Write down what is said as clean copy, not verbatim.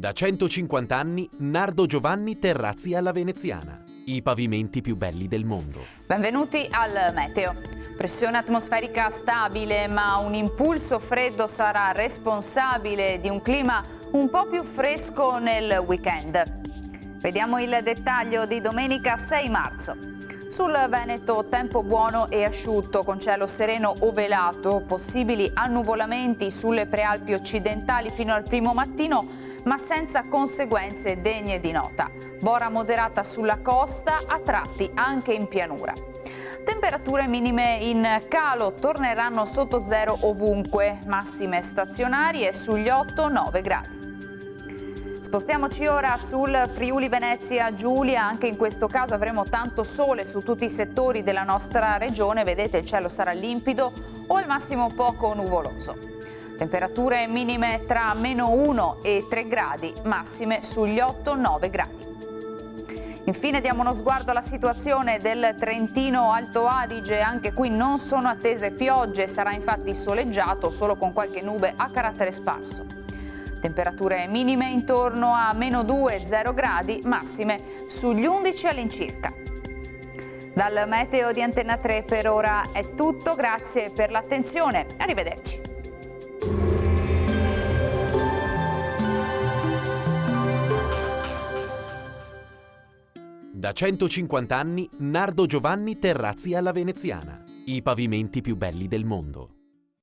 Da 150 anni Nardo Giovanni Terrazzi alla Veneziana. I pavimenti più belli del mondo. Benvenuti al Meteo. Pressione atmosferica stabile, ma un impulso freddo sarà responsabile di un clima un po' più fresco nel weekend. Vediamo il dettaglio di domenica 6 marzo. Sul Veneto tempo buono e asciutto, con cielo sereno o velato, possibili annuvolamenti sulle prealpi occidentali fino al primo mattino, ma senza conseguenze degne di nota. Bora moderata sulla costa, a tratti anche in pianura. Temperature minime in calo, torneranno sotto zero ovunque, massime stazionarie sugli 8-9 gradi. Spostiamoci ora sul Friuli Venezia Giulia, anche in questo caso avremo tanto sole su tutti i settori della nostra regione, vedete il cielo sarà limpido o al massimo poco nuvoloso. Temperature minime tra -1 e 3 gradi, massime sugli 8-9 gradi. Infine diamo uno sguardo alla situazione del Trentino Alto Adige, anche qui non sono attese piogge, sarà infatti soleggiato solo con qualche nube a carattere sparso. Temperature minime intorno a -2-0 gradi, massime sugli 11 all'incirca. Dal meteo di Antenna 3 per ora è tutto, grazie per l'attenzione, arrivederci. Da 150 anni Nardo Giovanni Terrazzi alla Veneziana. I pavimenti più belli del mondo.